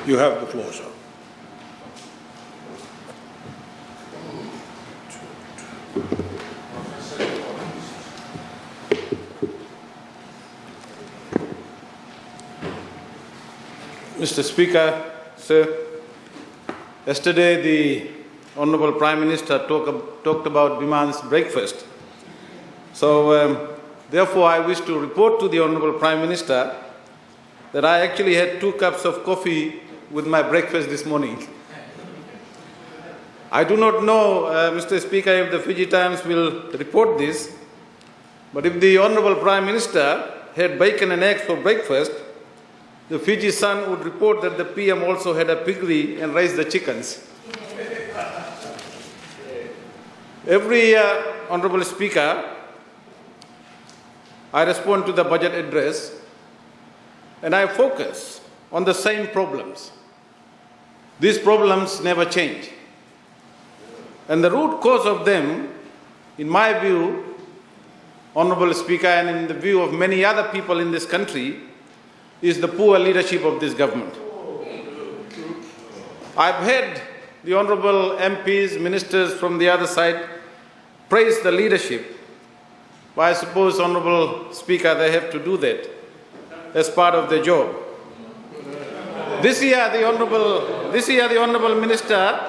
You have the floor, sir. Mr. Speaker, sir, yesterday the Honourable Prime Minister talked about Biman's breakfast. So, therefore, I wish to report to the Honourable Prime Minister that I actually had 2 cups of coffee with my breakfast this morning. I do not know, Mr. Speaker, if the Fiji Times will report this, but if the Honourable Prime Minister had bacon and eggs for breakfast, the Fiji Sun would report that the PM also had a piggery and raised the chickens. Every year, Honourable Speaker, I respond to the budget address and I focus on the same problems. These problems never change. And the root cause of them, in my view, Honourable Speaker, and in the view of many other people in this country, is the poor leadership of this government. I've heard the Honourable MPs, ministers from the other side praise the leadership, but I suppose, Honourable Speaker, they have to do that as part of their job. This year, the Honourable Minister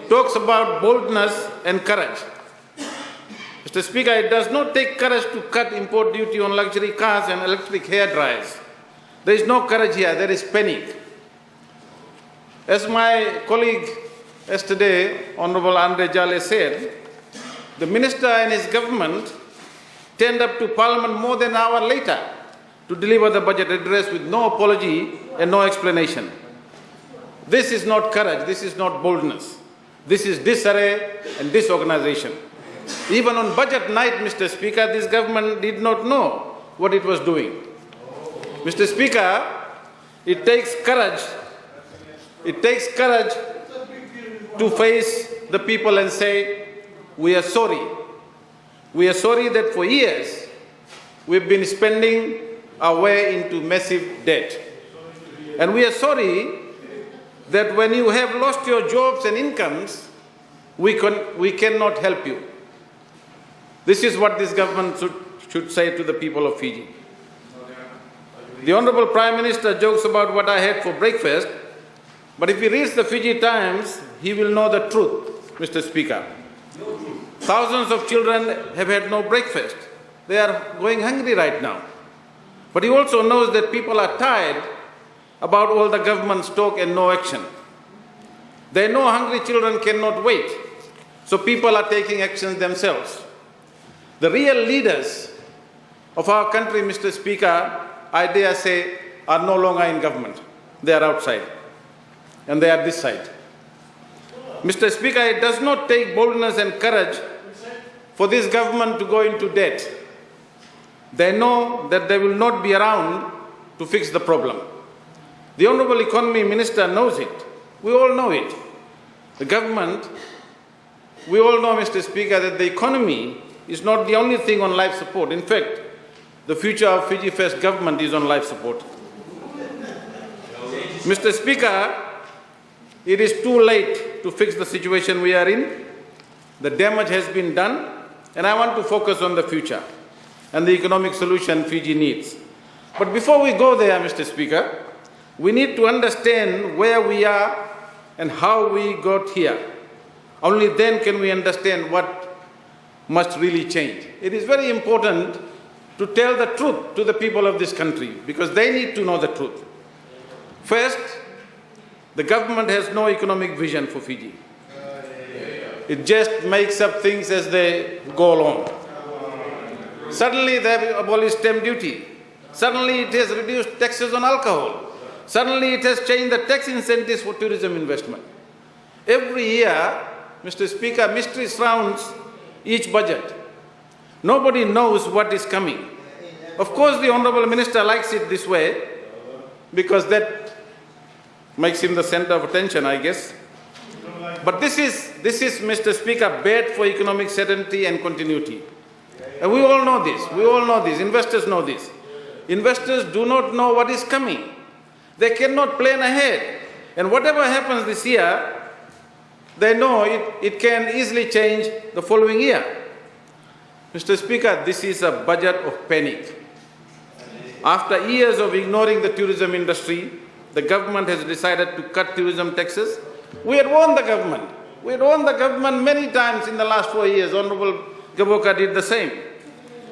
talks about boldness and courage. Mr. Speaker, it does not take courage to cut import duty on luxury cars and electric hair dryers. There is no courage here, there is panic. As my colleague yesterday, Honourable Andre Jale, said, the Minister and his government turned up to Parliament more than an hour later to deliver the budget address with no apology and no explanation. This is not courage, this is not boldness. This is disarray and disorganization. Even on budget night, Mr. Speaker, this government did not know what it was doing. Mr. Speaker, it takes courage to face the people and say, we are sorry. We are sorry that for years we've been spending our way into massive debt. And we are sorry that when you have lost your jobs and incomes, we cannot help you. This is what this government should say to the people of Fiji. The Honourable Prime Minister jokes about what I had for breakfast, but if he reads the Fiji Times, he will know the truth, Mr. Speaker. Thousands of children have had no breakfast. They are going hungry right now. But he also knows that people are tired about all the government's talk and no action. They know hungry children cannot wait, so people are taking action themselves. The real leaders of our country, Mr. Speaker, I dare say, are no longer in government. They are outside, and they are this side. Mr. Speaker, it does not take boldness and courage for this government to go into debt. They know that they will not be around to fix the problem. The Honourable Economy Minister knows it. We all know it. The government, we all know, Mr. Speaker, that the economy is not the only thing on life support. In fact, the future of Fiji First government is on life support. Mr. Speaker, it is too late to fix the situation we are in. The damage has been done, and I want to focus on the future and the economic solution Fiji needs. But before we go there, Mr. Speaker, we need to understand where we are and how we got here. Only then can we understand what must really change. It is very important to tell the truth to the people of this country because they need to know the truth. First, the government has no economic vision for Fiji. It just makes up things as they go along. Suddenly they have abolished stamp duty. Suddenly it has reduced taxes on alcohol. Suddenly it has changed the tax incentives for tourism investment. Every year, Mr. Speaker, mystery surrounds each budget. Nobody knows what is coming. Of course, the Honourable Minister likes it this way because that makes him the centre of attention, I guess. But this is, Mr. Speaker, bad for economic certainty and continuity. And we all know this. We all know this. Investors know this. Investors do not know what is coming. They cannot plan ahead. And whatever happens this year, they know it can easily change the following year. Mr. Speaker, this is a budget of panic. After years of ignoring the tourism industry, the government has decided to cut tourism taxes. We had warned the government. We had warned the government many times in the last 4 years. Honorable Gabokar did the same.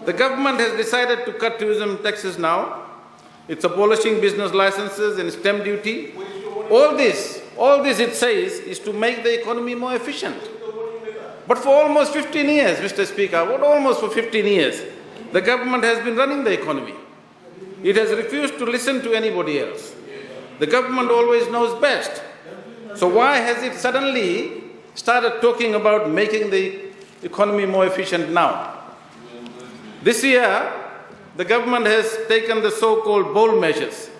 The government has decided to cut tourism taxes now. It's abolishing business licenses and stamp duty. All this it says is to make the economy more efficient. But for almost 15 years, Mr. Speaker, almost for 15 years, the government has been running the economy. It has refused to listen to anybody else. The government always knows best. So why has it suddenly started talking about making the economy more efficient now? This year, the government has taken the so-called bold measures.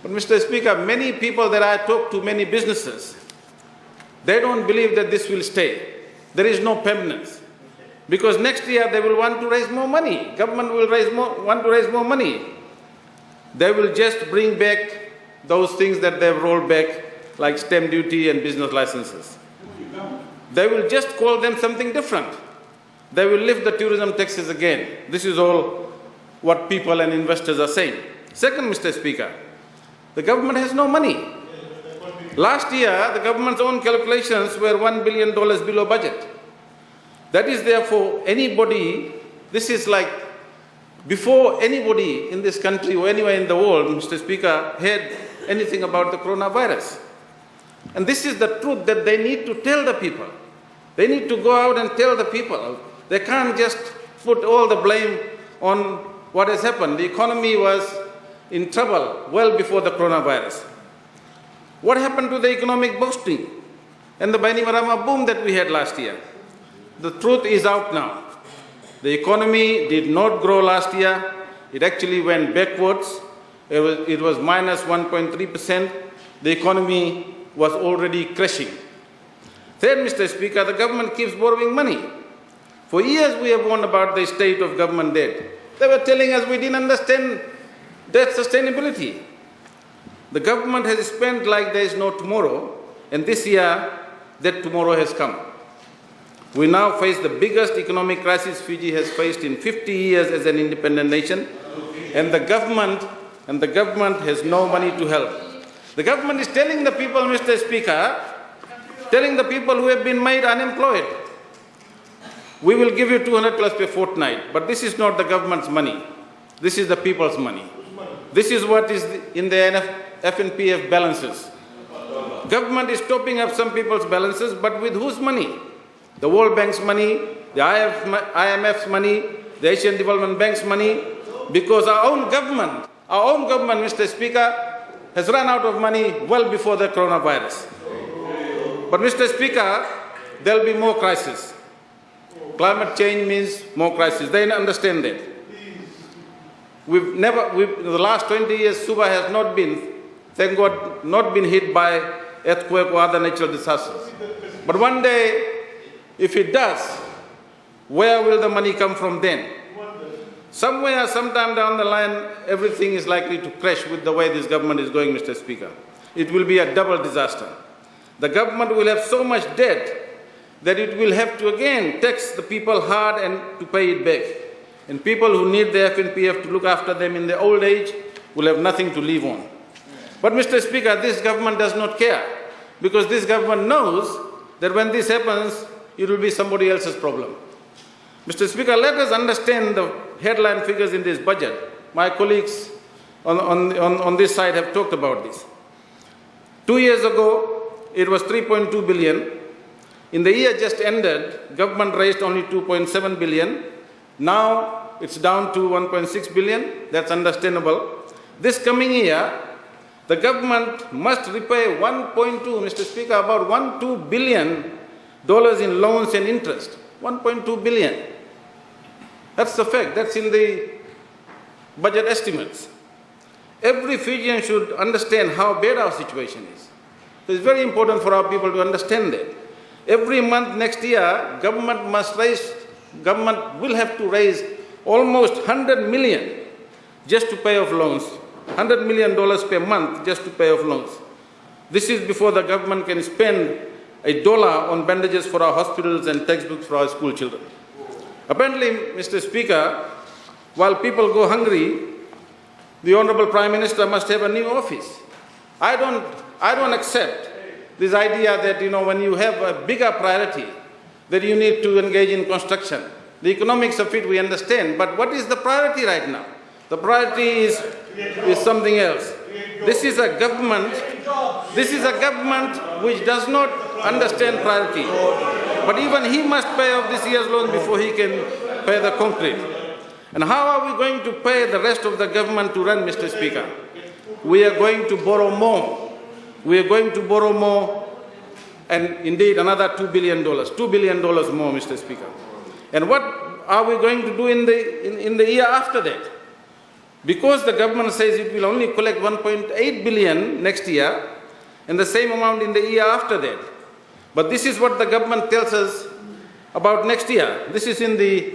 But Mr. Speaker, many people that I talk to, many businesses, they don't believe that this will stay. There is no permanence. Because next year they will want to raise more money. Government will want to raise more money. They will just bring back those things that they've rolled back, like stamp duty and business licenses. They will just call them something different. They will lift the tourism taxes again. This is all what people and investors are saying. Second, Mr. Speaker, the government has no money. Last year, the government's own calculations were $1 billion below budget. That is therefore anybody, this is like before anybody in this country or anywhere in the world, Mr. Speaker, heard anything about the coronavirus. And this is the truth that they need to tell the people. They need to go out and tell the people. They can't just put all the blame on what has happened. The economy was in trouble well before the coronavirus. What happened to the economic boosting and the Bainimarama boom that we had last year? The truth is out now. The economy did not grow last year. It actually went backwards. It was minus 1.3%. The economy was already crashing. Third, Mr. Speaker, the government keeps borrowing money. For years we have warned about the state of government debt. They were telling us we didn't understand debt sustainability. The government has spent like there is no tomorrow, and this year that tomorrow has come. We now face the biggest economic crisis Fiji has faced in 50 years as an independent nation, and the government has no money to help. The government is telling the people, Mr. Speaker, telling the people who have been made unemployed, we will give you 200 plus per fortnight, but this is not the government's money. This is the people's money. This is what is in the FNPF balances. Government is topping up some people's balances, but with whose money? The World Bank's money, the IMF's money, the Asian Development Bank's money, because our own government, Mr. Speaker, has run out of money well before the coronavirus. But Mr. Speaker, there will be more crises. Climate change means more crisis. They understand that. In the last 20 years, Suba has not been, thank God, not been hit by earthquake or other natural disasters. But one day, if it does, where will the money come from then? Somewhere, sometime down the line, everything is likely to crash with the way this government is going, Mr. Speaker. It will be a double disaster. The government will have so much debt that it will have to again tax the people hard and to pay it back. And people who need the FNPF to look after them in their old age will have nothing to live on. But Mr. Speaker, this government does not care, because this government knows that when this happens, it will be somebody else's problem. Mr. Speaker, let us understand the headline figures in this budget. My colleagues on this side have talked about this. 2 years ago, it was 3.2 billion. In the year just ended, government raised only 2.7 billion. Now it's down to 1.6 billion. That's understandable. This coming year, the government must repay 1.2, Mr. Speaker, about $1.2 billion in loans and interest. 1.2 billion. That's the fact. That's in the budget estimates. Every Fijian should understand how bad our situation is. It's very important for our people to understand that. Every month next year, government will have to raise almost 100 million just to pay off loans $100 million per month just to pay off loans. This is before the government can spend $1 on bandages for our hospitals and textbooks for our school children. Apparently, Mr. Speaker, while people go hungry, the Honorable Prime Minister must have a new office. I don't accept this idea that, when you have a bigger priority, that you need to engage in construction. The economics of it we understand, but what is the priority right now? The priority is something else. This is a government which does not understand priority. But even he must pay off this year's loan before he can pay the concrete. And how are we going to pay the rest of the government to run, Mr. Speaker? We are going to borrow more. We are going to borrow more, and indeed another $2 billion more, Mr. Speaker. And what are we going to do in the year after that? Because the government says it will only collect 1.8 billion next year, and the same amount in the year after that. But this is what the government tells us about next year. This is in the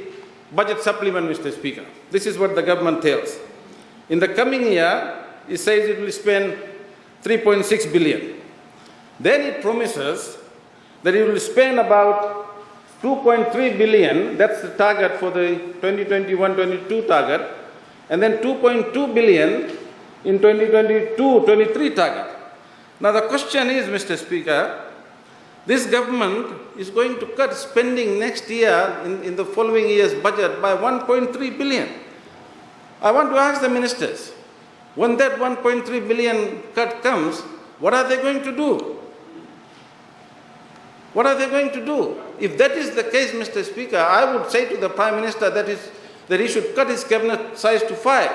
budget supplement, Mr. Speaker. This is what the government tells. In the coming year, it says it will spend 3.6 billion. Then it promises that it will spend about 2.3 billion, that's the target for the 2021-22 target, and then 2.2 billion in 2022-23 target. Now the question is, Mr. Speaker, this government is going to cut spending next year in the following year's budget by 1.3 billion. I want to ask the ministers, when that 1.3 billion cut comes, what are they going to do? What are they going to do? If that is the case, Mr. Speaker, I would say to the Prime Minister that he should cut his cabinet size to 5.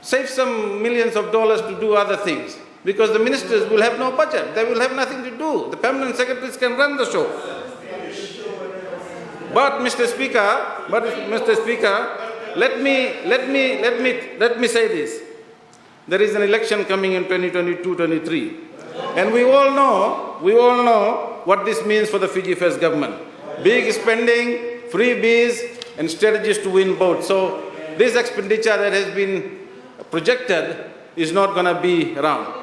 Save some millions of dollars to do other things. Because the ministers will have no budget. They will have nothing to do. The permanent secretaries can run the show. But Mr. Speaker, let me say this. There is an election coming in 2022-23. And we all know what this means for the Fiji First government. Big spending, freebies, and strategies to win votes. So this expenditure that has been projected is not going to be around.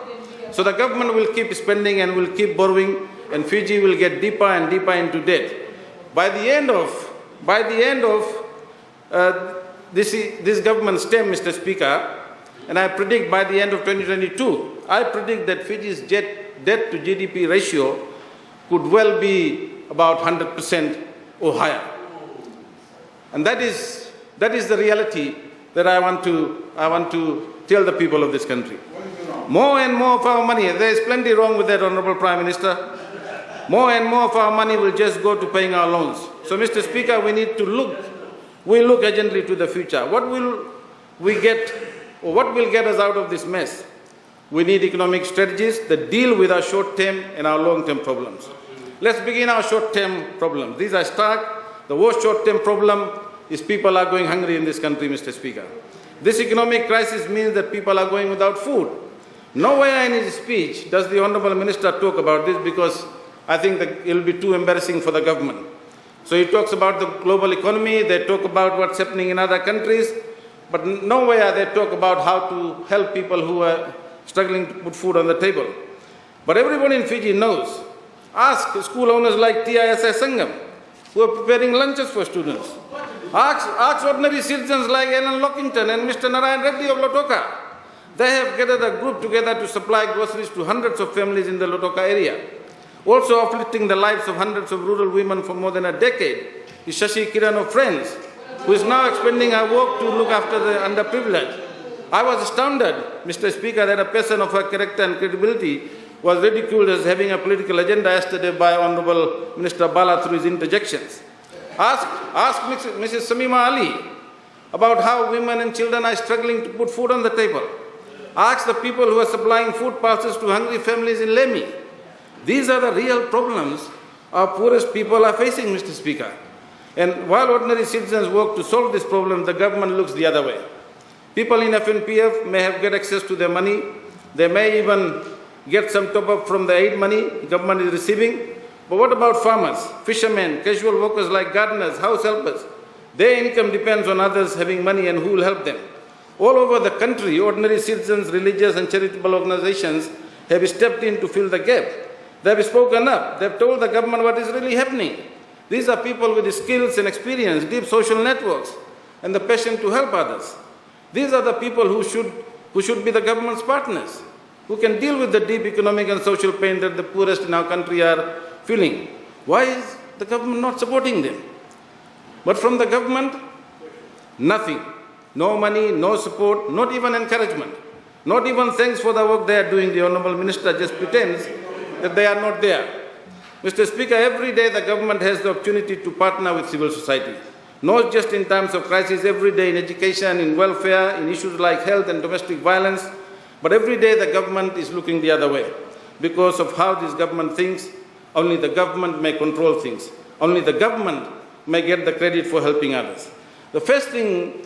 So the government will keep spending and will keep borrowing, and Fiji will get deeper and deeper into debt. By the end of this government's term, Mr. Speaker, and I predict by the end of 2022, I predict that Fiji's debt to GDP ratio could well be about 100% or higher. And that is the reality that I want to tell the people of this country. More and more of our money, there is plenty wrong with that, Honorable Prime Minister. More and more of our money will just go to paying our loans. So, Mr. Speaker, we need to look urgently to the future. What will we get, or what will get us out of this mess? We need economic strategies that deal with our short-term and our long-term problems. Let's begin our short-term problems. These are stark. The worst short-term problem is people are going hungry in this country, Mr. Speaker. This economic crisis means that people are going without food. Nowhere in his speech does the Honourable Minister talk about this, because I think that it will be too embarrassing for the government. So he talks about the global economy, they talk about what's happening in other countries, but nowhere they talk about how to help people who are struggling to put food on the table. But everybody in Fiji knows. Ask school owners like TISS Sangam, who are preparing lunches for students. Ask ordinary citizens like Alan Lockington and Mr. Narayan Reddy of Lautoka. They have gathered a group together to supply groceries to hundreds of families in the Lautoka area. Also uplifting the lives of hundreds of rural women for more than a decade is Shashi Kiran of Friends, who is now expanding her work to look after the underprivileged. I was astounded, Mr. Speaker, that a person of her character and credibility was ridiculed as having a political agenda yesterday by Honourable Minister Bala through his interjections. Ask Mrs. Samima Ali about how women and children are struggling to put food on the table. Ask the people who are supplying food parcels to hungry families in Lemi. These are the real problems our poorest people are facing, Mr. Speaker. And while ordinary citizens work to solve this problem, the government looks the other way. People in FNPF may have get access to their money. They may even get some top-up from the aid money the government is receiving. But what about farmers, fishermen, casual workers like gardeners, house helpers? Their income depends on others having money, and who will help them? All over the country, ordinary citizens, religious and charitable organizations have stepped in to fill the gap. They have spoken up. They have told the government what is really happening. These are people with skills and experience, deep social networks, and the passion to help others. These are the people who should be the government's partners, who can deal with the deep economic and social pain that the poorest in our country are feeling. Why is the government not supporting them? But from the government, nothing. No money, no support, not even encouragement, not even thanks for the work they are doing. The Honourable Minister just pretends that they are not there. Mr. Speaker, every day the government has the opportunity to partner with civil society, not just in times of crisis, every day in education, in welfare, in issues like health and domestic violence, but every day the government is looking the other way. Because of how this government thinks, only the government may control things. Only the government may get the credit for helping others. The first thing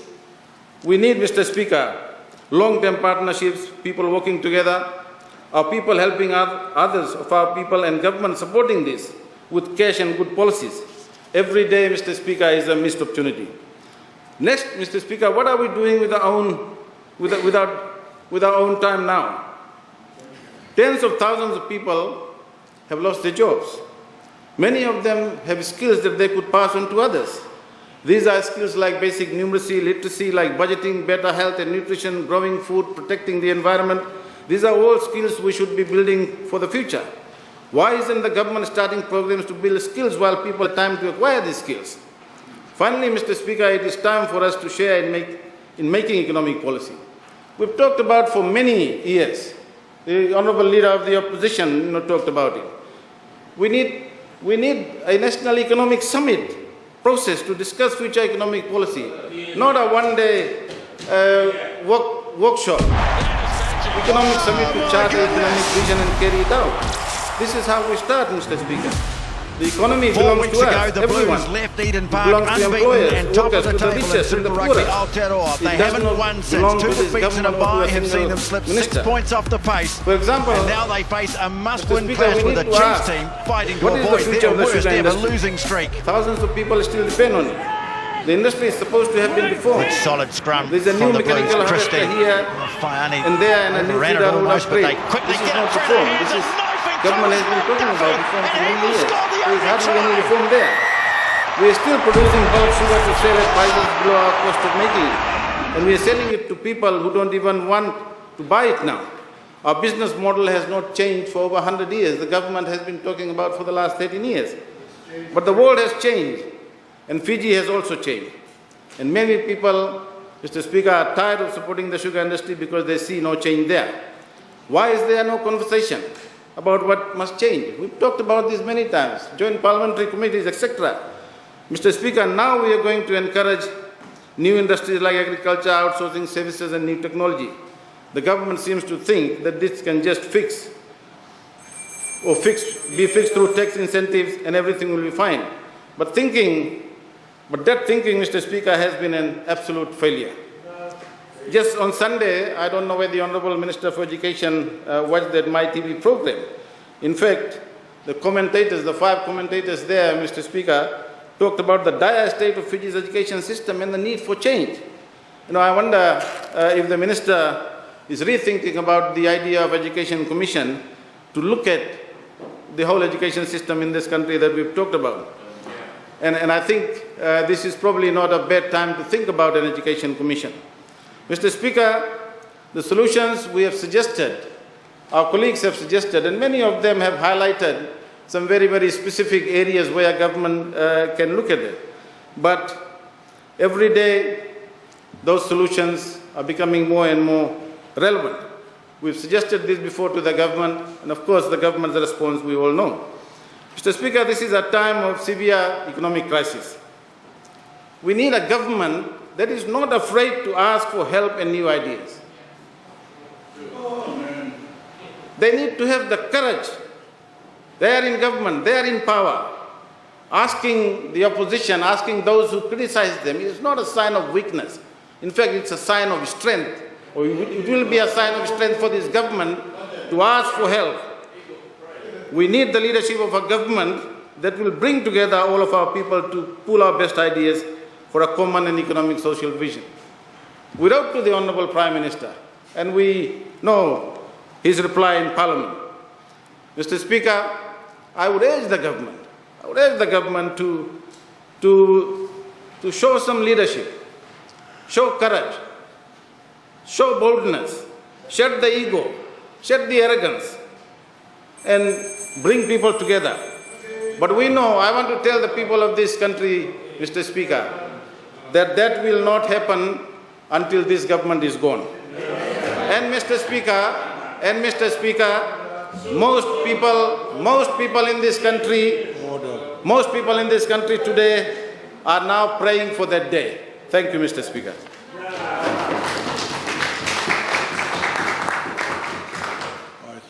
we need, Mr. Speaker, long-term partnerships, people working together, our people helping others of our people, and government supporting this with cash and good policies. Every day, Mr. Speaker, is a missed opportunity. Next, Mr. Speaker, what are we doing with our own time now? Tens of thousands of people have lost their jobs. Many of them have skills that they could pass on to others. These are skills like basic numeracy, literacy, like budgeting, better health and nutrition, growing food, protecting the environment. These are all skills we should be building for the future. Why isn't the government starting programs to build skills while people have time to acquire these skills? Finally, Mr. Speaker, it is time for us to share in making economic policy. We've talked about for many years. The Honourable Leader of the Opposition talked about it. We need a National Economic Summit process to discuss future economic policy, not a one-day workshop. Economic Summit to chart the economic vision and carry it out. This is how we start, Mr. Speaker. The economy belongs to us, everyone. Left Eden It Park belongs to employers, and top workers, of the to the table in richest, to the Super Rugby poorest. Aotearoa. They It does haven't not won belong since to two this defeats in a government or to bye a have seen them slip minister. 6 points off the pace. For example, and now they face a must-win Speaker, clash we with a need to Chiefs ask, team fighting to what is the avoid future their of the worst sugar ever industry? losing streak. Thousands of people still depend on it. The industry is supposed to have been reformed. Solid scrum There's a from new the Blues. mechanical harvester Christie, here Faiani, and there, and a new overran it feeder would almost, but they upgrade. quickly This is get not it through reform. the This hands is of knifing government has been talking about reform for many years. There is hardly any reform there. We are still producing bulk sugar to sell at prices below our cost of making it. And we are selling it to people who don't even want to buy it now. Our business model has not changed for over 100 years. The government has been talking about for the last 13 years. But the world has changed, and Fiji has also changed. And many people, Mr. Speaker, are tired of supporting the sugar industry because they see no change there. Why is there no conversation about what must change? We've talked about this many times, joint parliamentary committees, etc. Mr. Speaker, now we are going to encourage new industries like agriculture, outsourcing services and new technology. The government seems to think that this can just be fixed through tax incentives and everything will be fine. But that thinking, Mr. Speaker, has been an absolute failure. Just on Sunday, I don't know whether the Honourable Minister for Education watched that MyTV program. In fact, the commentators, the 5 commentators there, Mr. Speaker, talked about the dire state of Fiji's education system and the need for change. I wonder if the Minister is rethinking about the idea of Education Commission to look at the whole education system in this country that we've talked about. And I think this is probably not a bad time to think about an Education Commission. Mr. Speaker, the solutions we have suggested, our colleagues have suggested, and many of them have highlighted some very, very specific areas where government can look at it. But every day, those solutions are becoming more and more relevant. We've suggested this before to the government, and of course the government's response we all know. Mr. Speaker, this is a time of severe economic crisis. We need a government that is not afraid to ask for help and new ideas. They need to have the courage. They are in government, they are in power. Asking the opposition, asking those who criticize them is not a sign of weakness. In fact, it's a sign of strength. Or it will be a sign of strength for this government to ask for help. We need the leadership of a government that will bring together all of our people to pool our best ideas for a common and economic social vision. We wrote to the Honourable Prime Minister, and we know his reply in Parliament. Mr. Speaker, I would urge the government to show some leadership, show courage, show boldness, shed the ego, shed the arrogance, and bring people together. But we know, I want to tell the people of this country, Mr. Speaker, that will not happen until this government is gone. And Mr. Speaker, most people in this country today are now praying for that day. Thank you, Mr. Speaker.